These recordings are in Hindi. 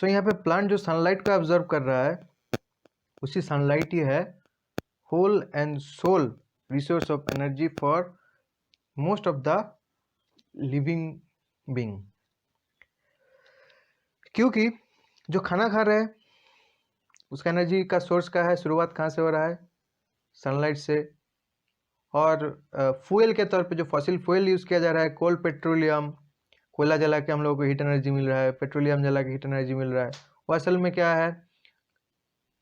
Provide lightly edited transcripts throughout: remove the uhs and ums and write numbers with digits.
सो यहाँ पे प्लांट जो सनलाइट को ऑब्जर्व कर रहा है उसी सनलाइट ही है whole and sole resource of energy for most of the living being. क्योंकि जो खाना खा रहे हैं उसका एनर्जी का सोर्स क्या है, शुरुआत कहाँ से हो रहा है, सनलाइट से। और फ्यूल के तौर पे जो फॉसिल फ्यूल यूज़ किया जा रहा है, कोल, पेट्रोलियम, कोयला जला के हम लोगों को हीट एनर्जी मिल रहा है, पेट्रोलियम जला के हीट एनर्जी मिल रहा है, वो असल में क्या है,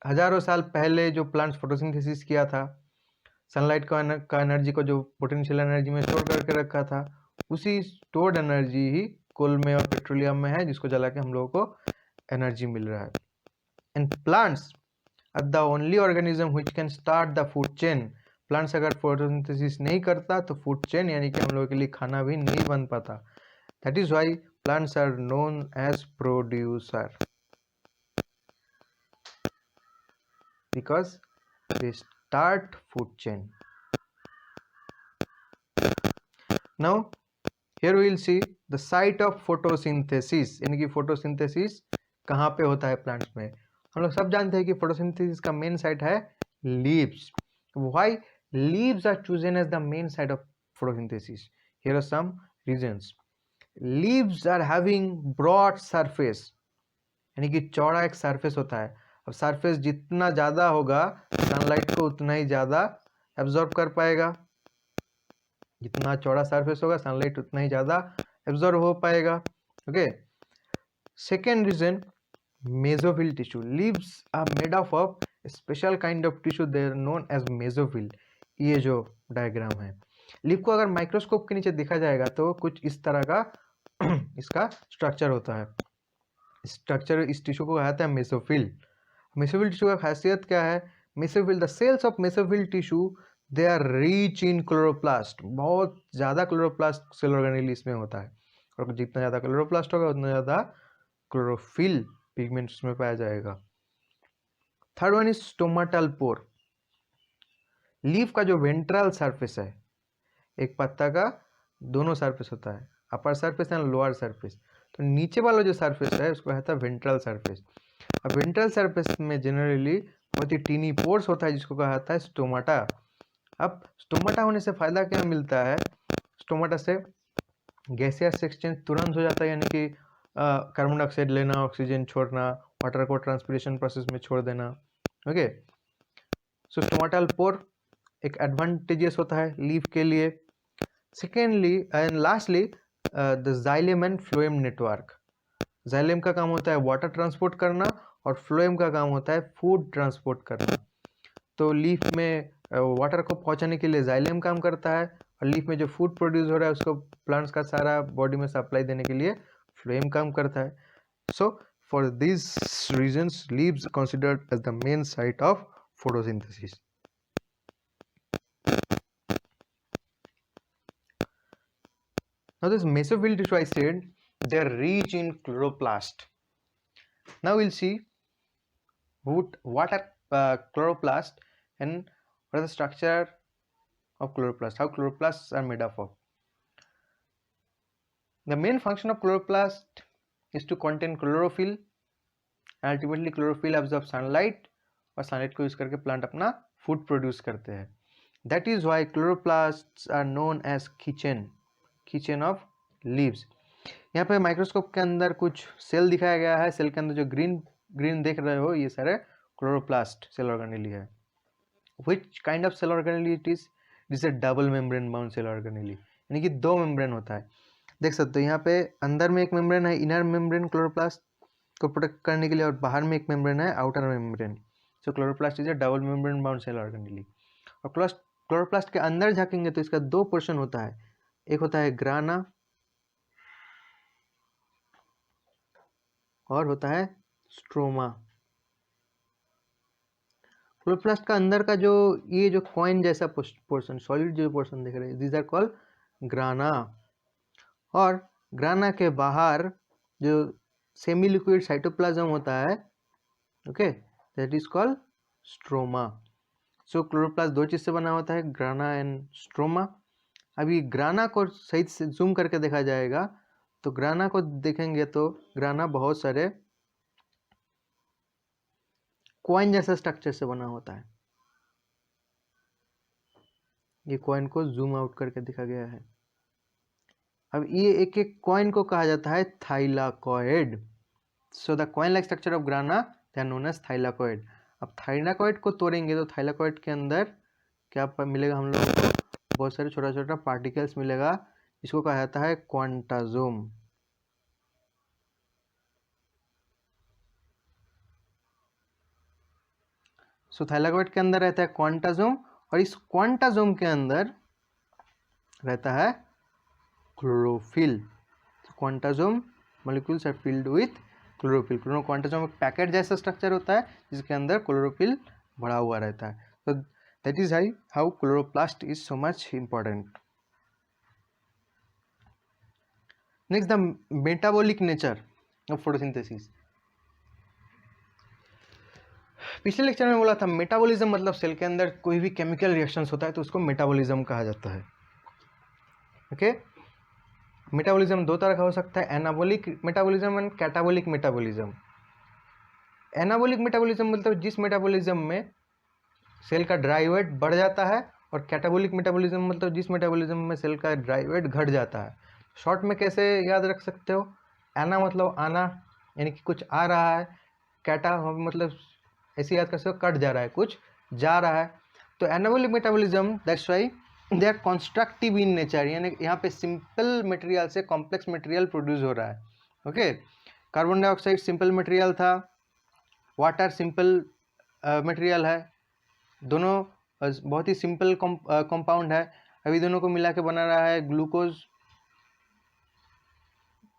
हजारों साल पहले जो प्लांट्स फोटोसिंथेसिस किया था, सनलाइट का एनर्जी को जो पोटेंशियल एनर्जी में स्टोर करके रखा था, उसी स्टोर्ड एनर्जी ही कोल में और पेट्रोलियम में है, जिसको जला के हम लोगों को एनर्जी मिल रहा है। And plants are the only organism which can start the food chain. Plants अगर फोटोसिंथेसिस नहीं करता तो फूड चेन यानी कि हम लोगों के लिए खाना भी नहीं बन पाता। That is why plants are known as producer, because they start food chain. Now here we will see the site of photosynthesis, यानी कि फोटोसिंथेसिस कहाँ पे होता है प्लांट्स में। हम लोग सब जानते हैं कि फोटोसिंथेसिस का मेन साइट है leaves. Why leaves are chosen as the main site of photosynthesis? Here are some reasons. Leaves are having broad surface, यानी कि चौड़ा एक सरफेस होता है। अब सरफेस जितना ज्यादा होगा सनलाइट को उतना ही ज्यादा एब्जॉर्ब कर पाएगा, जितना चौड़ा सरफेस होगा सनलाइट उतना ही ज्यादा एब्जॉर्ब हो पाएगा। Okay, second reason, mesophyll tissue. Leaves are made of special kind of tissue, they are known as mesophyll. ये जो डायग्राम है, लीफ को अगर माइक्रोस्कोप के नीचे देखा जाएगा तो कुछ इस तरह का इसका स्ट्रक्चर होता है। स्ट्रक्चर इस टिश्यू को कहते हैं मेसोफिल। मेसोफिल टिश्यू का खासियत क्या है? Mesophyll, the cells of mesophyll tissue they are rich in chloroplast. बहुत ज़्यादा क्लोरोप्लास्ट सेल ऑर्गेनेल इसमें होता है, और जितना ज़्यादा क्लोरोप्लास्ट होगा उतना ज़्यादा क्लोरोफिल पिगमेंट उसमें पाया जाएगा। Third one is stomatal pore. Leaf का जो वेंट्रल सरफेस है, एक पत्ता का दोनों सरफेस होता है, upper surface and lower surface. तो नीचे वाला जो सरफेस है उसको कहता है वेंट्रल सरफेस। अब वेंट्रल सरफेस में जनरली बहुत ही टीनी पोर्स होता है जिसको कहा जाता है स्टोमाटा। अब स्टोमाटा होने से फायदा क्या मिलता है? स्टोमाटा से गैसियस एक्सचेंज तुरंत हो जाता है, यानी कि कार्बन डाइऑक्साइड लेना, ऑक्सीजन छोड़ना, वाटर को ट्रांसपिरेशन प्रोसेस में छोड़ देना। ओके, सो स्टोमाटल पोर एक एडवांटेजेस होता है लीफ के लिए। Secondly and lastly the xylem and phloem network. Xylem का काम होता है वाटर ट्रांसपोर्ट करना और फ्लोएम का काम होता है फूड ट्रांसपोर्ट करना। तो लीफ में वाटर को पहुंचाने के लिए जाइलम काम करता है, और लीफ में जो फूड प्रोड्यूस हो रहा है उसको प्लांट्स का सारा बॉडी में सप्लाई देने के लिए फ्लोएम काम करता है। So for this reasons leaves considered as the main site of photosynthesis. Now this mesophyll tissue I said they are rich in chloroplast. Now we'll see what are chloroplast and what is the structure of chloroplast, how chloroplasts are made up of. The main function of chloroplast is to contain chlorophyll, and ultimately chlorophyll absorbs sunlight और sunlight को यूज करके प्लांट अपना फूड प्रोड्यूस करते हैं. That is why chloroplasts are known as kitchen of leaves. यहाँ पे माइक्रोस्कोप के अंदर कुछ सेल दिखाया गया है. सेल के अंदर जो ग्रीन देख रहे हो ये सारे क्लोरोप्लास्ट सेल ऑर्गेनेली है. Which kind of cell organelle it is? It is a double membrane bound cell organelle, यानी कि दो मेम्ब्रेन होता है. देख सकते हो यहाँ पे अंदर में एक मेम्ब्रेन है, इनर मेम्ब्रेन क्लोरोप्लास्ट को प्रोटेक्ट करने के लिए, और बाहर में एक मेम्ब्रेन है, outer membrane. So chloroplast is a double membrane bound cell organelle. और क्लोरोप्लास्ट के अंदर झाँकेंगे तो इसका दो पोर्शन होता है. एक होता है ग्राना और होता है स्ट्रोमा. क्लोरोप्लास्ट का अंदर का जो ये जो कॉइन जैसा पोर्शन, सॉलिड जो पोर्शन देख रहे हैं, दीज आर कॉल्ड ग्राना. और ग्राना के बाहर जो सेमी लिक्विड साइटोप्लाज्म होता है, okay, that is called stroma. So chloroplast दो चीज से बना होता है, ग्राना एंड स्ट्रोमा. अभी ग्राना को सही से जूम करके देखा जाएगा तो ग्राना को देखेंगे तो ग्राना बहुत सारे कॉइन जैसा स्ट्रक्चर से बना होता है। ये कॉइन को जूम आउट करके दिखा गया है। अब ये एक एक कॉइन को कहा जाता है thylakoid. So the coin like structure of grana they are known as thylakoid. अब थाइलाकॉइड को तोड़ेंगे तो थाइलाकॉइड के अंदर क्या मिलेगा हम लोगों को? बहुत सारे छोटा छोटा पार्टिकल्स मिलेगा, इसको कहा जाता है क्वांटाजोम। सो थाइलाकॉइड के अंदर रहता है क्वांटाजोम, और इस क्वांटाजोम के अंदर रहता है chlorophyll. Quantasome molecules are filled with chlorophyll. Quantasome एक पैकेट जैसा स्ट्रक्चर होता है जिसके अंदर क्लोरोफिल भरा हुआ रहता है। तो that is how chloroplast is so much important. Next, the metabolic nature of photosynthesis. पिछले लेक्चर में बोला था मेटाबॉलिज्म मतलब सेल के अंदर कोई भी केमिकल रिएक्शंस होता है तो उसको मेटाबॉलिज्म कहा जाता है। ओके, मेटाबॉलिज्म दो तरह का हो सकता है, anabolic metabolism and catabolic metabolism. Anabolic metabolism मतलब जिस मेटाबॉलिज्म में सेल का ड्राई वेट बढ़ जाता है, और कैटाबॉलिक मेटाबॉलिज्म मतलब जिस मेटाबॉलिज्म में सेल का ड्राई वेट घट जाता है। शॉर्ट में कैसे याद रख सकते हो? एना मतलब आना, यानी कि कुछ आ रहा है। कैटा मतलब ऐसे याद कर सकते हो, कट जा रहा है, कुछ जा रहा है। तो anabolic metabolism that's why they are constructive in nature, यानी यहाँ पे सिंपल मटेरियल से कॉम्प्लेक्स मटेरियल प्रोड्यूस हो रहा है। Okay, carbon dioxide simple material था, वाटर सिंपल मटेरियल है, दोनों बहुत ही सिंपल कंपाउंड है। अभी दोनों को मिला के बना रहा है ग्लूकोज।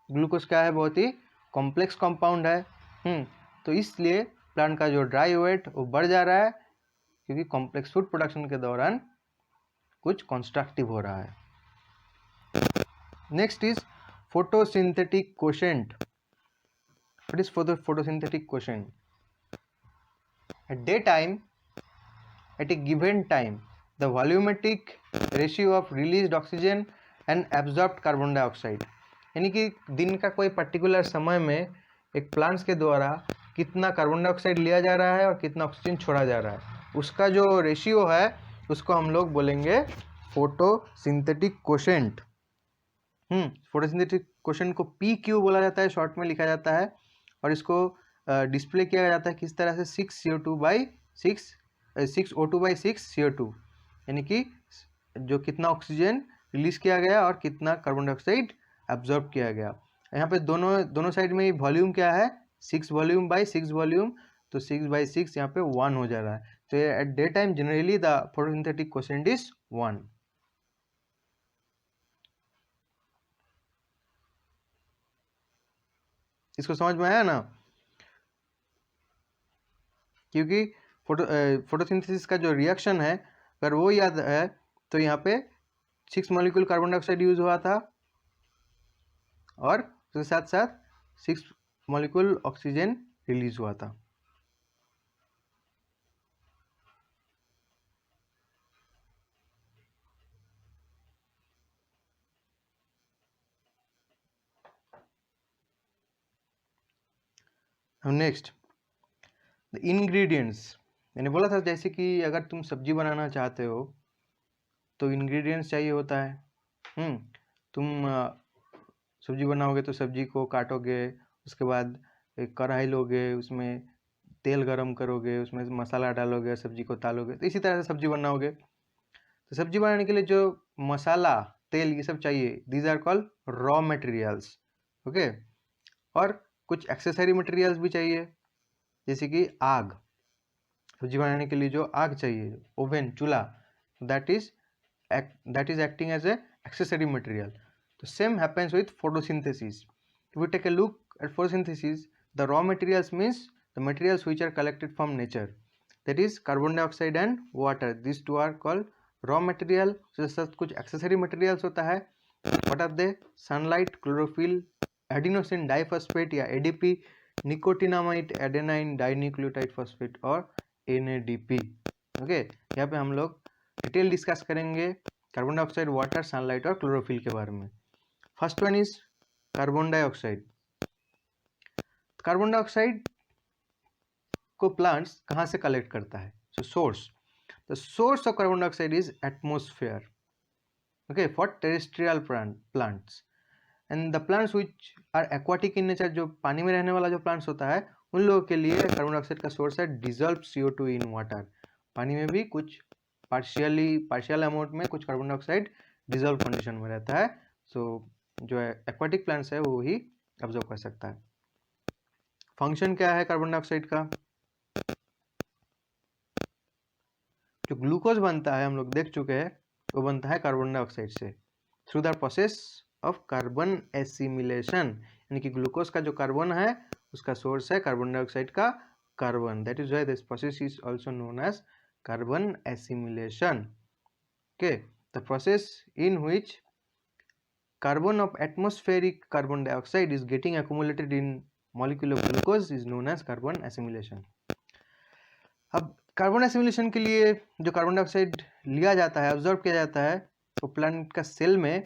ग्लूकोज क्या है? बहुत ही कॉम्प्लेक्स कंपाउंड है। तो इसलिए प्लांट का जो ड्राई वेट वो बढ़ जा रहा है, क्योंकि कॉम्प्लेक्स फूड प्रोडक्शन के दौरान कुछ कंस्ट्रक्टिव हो रहा है। Next is photosynthetic quotient. What is photosynthetic quotient? At day time, at a given time, the volumetric ratio of released oxygen and absorbed carbon dioxide, यानी कि दिन का कोई पर्टिकुलर समय में एक प्लांट्स के द्वारा कितना कार्बन डाइऑक्साइड लिया जा रहा है और कितना ऑक्सीजन छोड़ा जा रहा है, उसका जो रेशियो है उसको हम लोग बोलेंगे फोटोसिंथेटिक कोशेंट। फोटोसिंथेटिक कोशेंट को PQ बोला जाता है, शॉर्ट में लिखा जाता है, और इसको डिस्प्ले किया जाता है किस तरह से? 6 O2/6 CO2, यानी कि जो कितना ऑक्सीजन रिलीज किया गया और कितना कार्बन डाइऑक्साइड एब्जॉर्ब किया गया। यहाँ पे दोनों साइड में वॉल्यूम क्या है? 6 वॉल्यूम बाई 6 वॉल्यूम, तो 6/6 यहाँ पे 1 हो जा रहा है। तो at day time generally the photosynthetic quotient is 1। इसको समझ में आया ना? क्योंकि फोटोसिंथेसिस का जो रिएक्शन है अगर वो याद है तो यहाँ पे 6 मॉलिक्यूल कार्बन डाइऑक्साइड यूज हुआ था, और उसके साथ साथ 6 मॉलिक्यूल ऑक्सीजन रिलीज हुआ था। अब नेक्स्ट, द इंग्रेडिएंट्स। मैंने बोला था जैसे कि अगर तुम सब्जी बनाना चाहते हो तो इंग्रेडिएंट्स चाहिए होता है। तुम सब्जी बनाओगे तो सब्जी को काटोगे, उसके बाद एक कढ़ाई लोगे, उसमें तेल गरम करोगे, उसमें मसाला डालोगे, सब्जी को तालोगे, तो इसी तरह से सब्जी बनाओगे। तो सब्जी बनाने के लिए जो मसाला, तेल, ये सब चाहिए, these are called raw materials. Okay, और कुछ एक्सेसरी मटेरियल्स भी चाहिए, जैसे कि आग। सब्जी बनाने के लिए जो आग चाहिए, ओवन, चूल्हा, that is acting as a accessory material. तो same happens with photosynthesis. If we take a look at photosynthesis, the raw materials means the materials which are collected from nature, that is carbon dioxide and water. These two are called raw material. उसके साथ कुछ accessory materials होता है. What are they? Sunlight, chlorophyll, adenosine diphosphate या ADP, nicotinamide adenine dinucleotide phosphate और NADP. ओके, यहाँ पे हम लोग डिटेल डिस्कस करेंगे कार्बन डाइऑक्साइड, वाटर, सनलाइट और क्लोरोफिल के बारे में। First one is carbon dioxide. Carbon dioxide को प्लांट्स कहाँ से कलेक्ट करता है? So source, the source of carbon dioxide is atmosphere, okay, for terrestrial plants and the plants which are aquatic in nature, जो पानी में रहने वाला जो प्लांट्स होता है उन लोगों के लिए कार्बन डाइऑक्साइड का सोर्स है डिजॉल्व CO2 इन वाटर। पानी में भी कुछ पार्शियल अमाउंट में कुछ कार्बन डाइऑक्साइड डिजॉल्व कंडीशन में रहता है। सो जो एक्वाटिक प्लांट्स है वो ही ऑब्जर्व कर सकता है। फंक्शन क्या है कार्बन डाइऑक्साइड का? जो ग्लूकोज बनता है हम लोग देख चुके हैं, वो बनता है कार्बन डाइऑक्साइड से through the process of carbon assimilation, यानी कि ग्लूकोज का जो कार्बन है उसका सोर्स है कार्बन डाइऑक्साइड का carbon. That is why this process is also known as carbon assimilation. Okay, the process in which carbon of atmospheric carbon dioxide is getting accumulated in molecule of glucose is known as carbon assimilation। अब कार्बन एसिमिलेशन के लिए जो कार्बन डाइऑक्साइड लिया जाता है, ऑब्जर्व किया जाता है, वो प्लांट का सेल में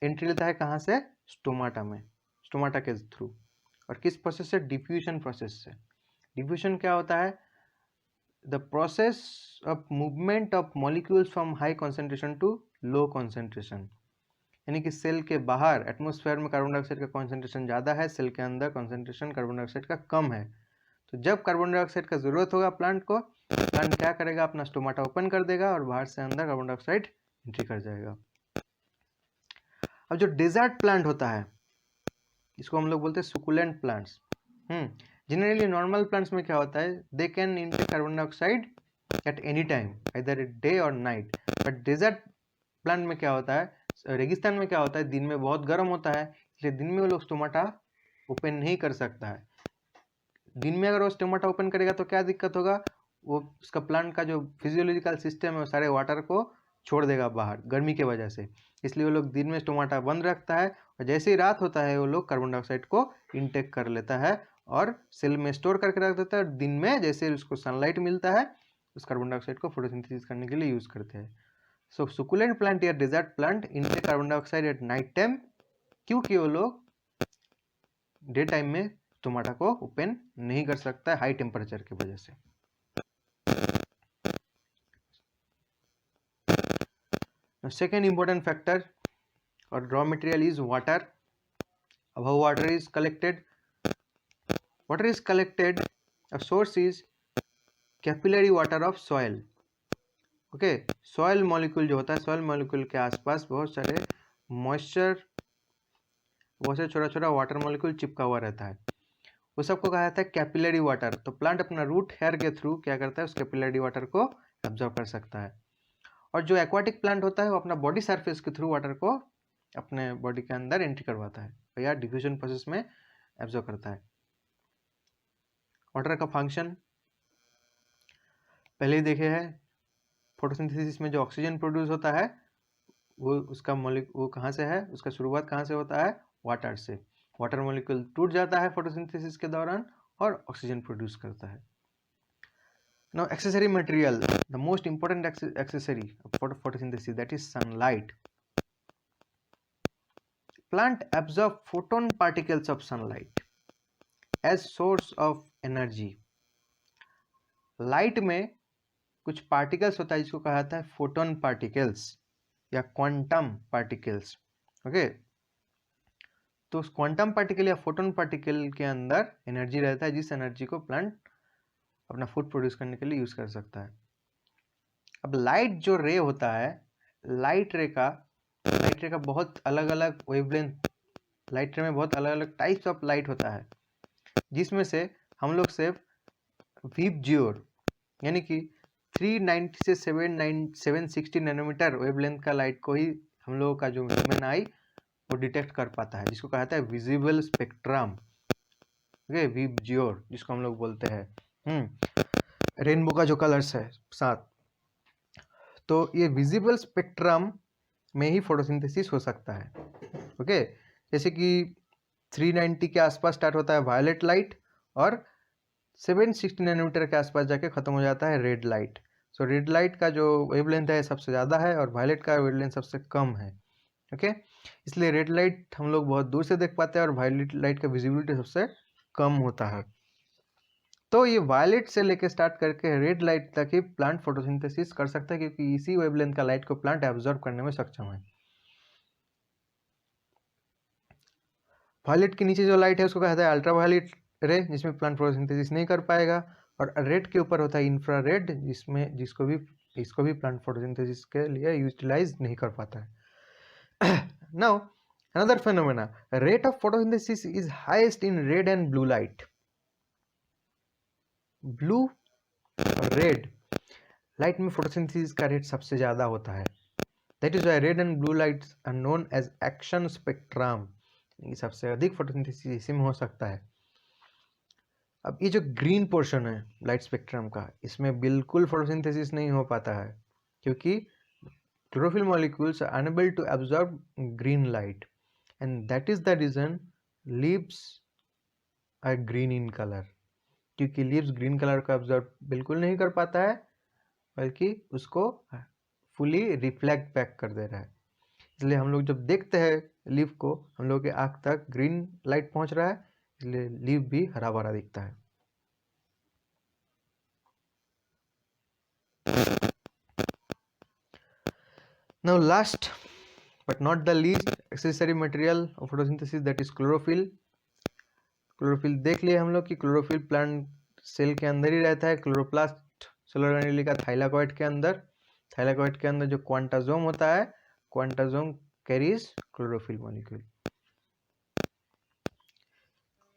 एंट्री लेता है कहाँ से? स्टोमाटा में, स्टोमाटा के थ्रू। और किस प्रोसेस से? डिफ्यूजन प्रोसेस से। डिफ्यूजन क्या होता है? The process of movement of molecules from high concentration to low concentration, यानी कि सेल के बाहर एटमॉस्फेयर में कार्बन डाइऑक्साइड का कॉन्सेंट्रेशन ज़्यादा है, सेल के अंदर कॉन्सेंट्रेशन कार्बन डाइऑक्साइड का कम है। तो जब कार्बन डाइऑक्साइड का ज़रूरत होगा प्लांट को, प्लांट क्या करेगा? अपना स्टोमाटा ओपन कर देगा और बाहर से अंदर कार्बन डाइऑक्साइड एंट्री कर जाएगा। अब जो डेजर्ट प्लांट होता है, इसको हम लोग बोलते हैं सुकुलेंट प्लांट्स। जनरली नॉर्मल प्लांट्स में क्या होता है? They can intake carbon dioxide at any time, either day और नाइट। बट डेजर्ट प्लांट में क्या होता है? रेगिस्तान में क्या होता है? दिन में बहुत गर्म होता है, इसलिए दिन में वो लोग स्टोमाटा ओपन नहीं कर सकता है। दिन में अगर वो स्टोमाटा ओपन करेगा तो क्या दिक्कत होगा? वो उसका प्लांट का जो फिजियोलॉजिकल सिस्टम है वो सारे वाटर को छोड़ देगा बाहर गर्मी की वजह से, इसलिए वो लोग दिन में स्टोमाटा बंद रखता है और जैसे ही रात होता है वो लोग कार्बन डाइऑक्साइड को इनटेक कर लेता है और सेल में स्टोर करके रख देता है। और दिन में जैसे उसको सनलाइट मिलता है उस कार्बन डाइऑक्साइड को फोटोसिंथेसिस करने के लिए यूज करते हैं। सो सुकुलेंट प्लांट या desert plant intake carbon dioxide at night time, क्योंकि वो लोग डे टाइम में स्टोमाटा को ओपन नहीं कर सकता है हाई टेम्परेचर की वजह से। Second important factor or raw material is water. How water is collected? Water is collected, a source is capillary water of soil. Okay, soil molecule जो होता है, soil molecule के आसपास बहुत सारे moisture, बहुत से छोटा छोटा वाटर मॉलिक्यूल चिपका हुआ रहता है, वो सबको कहा जाता है कैपिलरी वाटर। तो प्लांट अपना रूट हेयर के थ्रू क्या करता है? उस कैपिलरी वाटर को एब्जॉर्ब कर सकता है। और जो एक्वाटिक प्लांट होता है वो अपना बॉडी सरफेस के थ्रू वाटर को अपने बॉडी के अंदर एंट्री करवाता है या डिफ्यूजन प्रोसेस में एब्जॉर्ब करता है। वाटर का फंक्शन पहले ही देखे हैं। फोटोसिंथेसिस में जो ऑक्सीजन प्रोड्यूस होता है वो उसका वो कहाँ से है? उसका शुरुआत कहाँ से होता है? वाटर से। वाटर मॉलिक्यूल टूट जाता है फोटोसिंथेसिस के दौरान और ऑक्सीजन प्रोड्यूस करता है। Now accessory material, the most important accessory for photosynthesis, that is sunlight. Plant absorb photon particles of sunlight as source of energy. Light में कुछ पार्टिकल्स होता है जिसको कहा जाता है फोटोन पार्टिकल्स या क्वांटम पार्टिकल्स। ओके, तो उस क्वांटम पार्टिकल या फोटोन पार्टिकल के अंदर एनर्जी रहता है, जिस एनर्जी को प्लांट अपना फूड प्रोड्यूस करने के लिए यूज कर सकता है। अब लाइट जो रे होता है, लाइट रे का बहुत अलग अलग वेवलेंथ, लाइट रे में बहुत अलग अलग टाइप्स ऑफ लाइट होता है, जिसमें से हम लोग सिर्फ वीप यानी कि 390 से 760 नैनोमीटर वेवलेंथ का लाइट को ही हम लोगों का जो ह्यूमन आई वो डिटेक्ट कर पाता है, जिसको कहता है विजिबल स्पेक्ट्रम। ओके, वीप जिसको हम लोग बोलते हैं रेनबो का जो कलर्स है साथ, तो ये विजिबल स्पेक्ट्रम में ही फोटोसिंथेसिस हो सकता है। ओके, जैसे कि 390 के आसपास स्टार्ट होता है वायलेट लाइट और 760 नैनोमीटर के आसपास जाके खत्म हो जाता है रेड लाइट। सो रेड लाइट का जो वेवलेंथ है सबसे ज़्यादा है और वायलेट का वेवलेंथ सबसे कम है। ओके, इसलिए रेड लाइट हम लोग बहुत दूर से देख पाते हैं और वायलेट लाइट का विजिबिलिटी सबसे कम होता है। तो ये वायलेट से लेके स्टार्ट करके रेड लाइट तक ही प्लांट फोटोसिंथेसिस कर सकता है, क्योंकि इसी वेवलेंथ का लाइट को प्लांट एब्जॉर्ब करने में सक्षम है। वायलेट के नीचे जो लाइट है उसको कहता है अल्ट्रावायलेट रे, जिसमें प्लांट फोटोसिंथेसिस नहीं कर पाएगा, और रेड के ऊपर होता है इंफ्रारेड, जिसमें इसको भी प्लांट फोटोसिंथेसिस के लिए यूटिलाइज नहीं कर पाता है। Now another phenomena, rate of photosynthesis is highest in red and blue light. Blue और रेड लाइट में फोटोसिंथेसिस का रेट सबसे ज्यादा होता है। That is why red and blue lights are known as action spectrum. ये सबसे अधिक फोटोसिंथेसिस इसी में हो सकता है। अब ये जो ग्रीन पोर्शन है लाइट स्पेक्ट्रम का, इसमें बिल्कुल फोटोसिंथेसिस नहीं हो पाता है, क्योंकि chlorophyll molecules are unable to absorb green light, and that is the reason leaves are green in colour, क्योंकि लीव्स ग्रीन कलर को एब्जॉर्ब बिल्कुल नहीं कर पाता है, बल्कि उसको फुली रिफ्लेक्ट बैक कर दे रहा है। इसलिए हम लोग जब देखते हैं लीफ को, हम लोग के आँख तक ग्रीन लाइट पहुंच रहा है, इसलिए लीफ भी हरा भरा दिखता है। Now last but not the least accessory material of photosynthesis, that is chlorophyll. Chlorophyll देख लिए हम लोग कि क्लोरोफिल प्लांट सेल के अंदर ही रहता है, क्लोरोप्लास्ट सेल ऑर्गेनेली का थाइलाकॉइड के अंदर। थाइलाकॉइड के अंदर जो क्वांटाजोम होता है, quantasome carries chlorophyll molecule.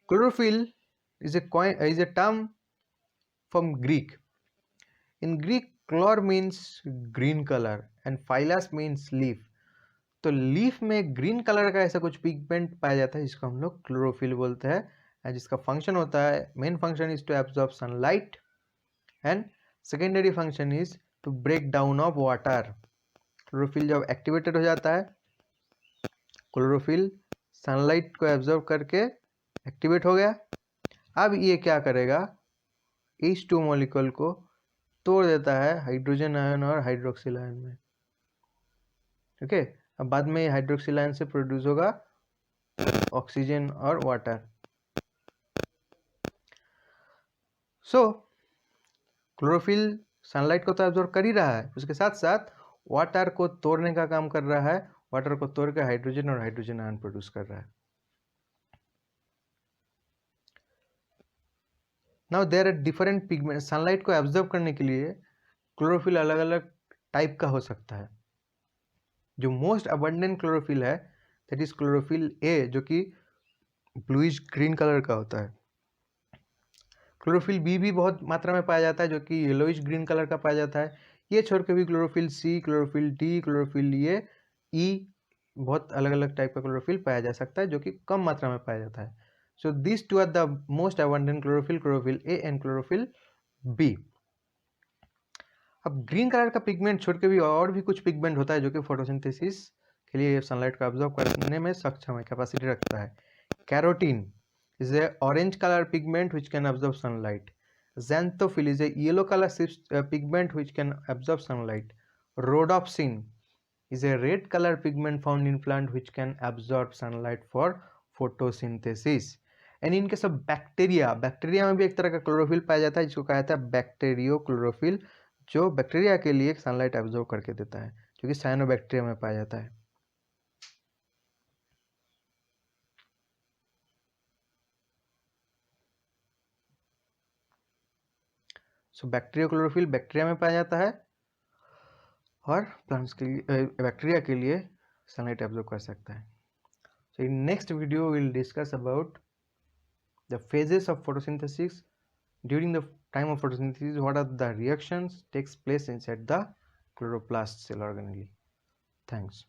Chlorophyll is a term from Greek. In Greek, chlor means green color and phyllas means leaf. तो लीफ में ग्रीन कलर का ऐसा कुछ पिगमेंट पाया जाता है जिसको हम लोग क्लोरोफिल बोलते हैं, जिसका फंक्शन होता है, main function is to absorb sunlight and secondary function is to break down of water. Chlorophyll जब एक्टिवेटेड हो जाता है, क्लोरोफिल सनलाइट को एब्जॉर्ब करके एक्टिवेट हो गया। अब ये क्या करेगा, H2 मॉलिक्यूल को तोड़ देता है हाइड्रोजन आयन और हाइड्रोक्सिल आयन में। ओके, अब बाद में हाइड्रोक्सिल आयन से प्रोड्यूस होगा ऑक्सीजन और वाटर। सो क्लोरोफिल सनलाइट को तो एब्जॉर्ब कर ही रहा है, उसके साथ साथ वाटर को तोड़ने का काम कर रहा है। वाटर को तोड़ के हाइड्रोजन और हाइड्रोजन आयन प्रोड्यूस कर रहा है। Now there are different pigment. Sunlight को एब्जॉर्ब करने के लिए क्लोरोफिल अलग अलग टाइप का हो सकता है। जो मोस्ट अबंडेंट क्लोरोफिल है दैट इज क्लोरोफिल ए, जो कि ब्लूइश ग्रीन कलर का होता है। क्लोरोफिल बी भी बहुत मात्रा में पाया जाता है, जो कि येलोइश ग्रीन कलर का पाया जाता है। ये छोड़ के भी chlorophyll C, chlorophyll D, chlorophyll E, बहुत अलग अलग टाइप का क्लोरोफिल पाया जा सकता है, जो कि कम मात्रा में पाया जाता है। So this two are the most abundant chlorophyll, chlorophyll A and chlorophyll B. अब ग्रीन कलर का पिगमेंट छोड़ के भी और भी कुछ पिगमेंट होता है जो कि फोटोसिंथेसिस के लिए सनलाइट को एब्जॉर्ब करने में सक्षम है, कैपेसिटी रखता है। Carotene is a orange color pigment which can absorb sunlight. Xanthophyll is a yellow color pigment which can absorb sunlight. Rhodopsin is a red color pigment found in plant which can absorb sunlight for photosynthesis. And in case of bacteria, bacteria में भी एक तरह का क्लोरोफिल पाया जाता है जिसको कहा जाता है बैक्टीरियो क्लोरोफिल, जो बैक्टीरिया के लिए सनलाइट एब्जॉर्ब करके देता है, जो कि साइनोबैक्टीरिया में पाया जाता है। सो बैक्टीरिया क्लोरोफिल बैक्टीरिया में पाया जाता है और प्लांट्स के लिए, बैक्टीरिया के लिए सनलाइट एब्जॉर्ब कर सकता है। So in next video will discuss about the phases of photosynthesis. During the time of photosynthesis, what are the reactions takes place inside the chloroplast cell organelle. Thanks.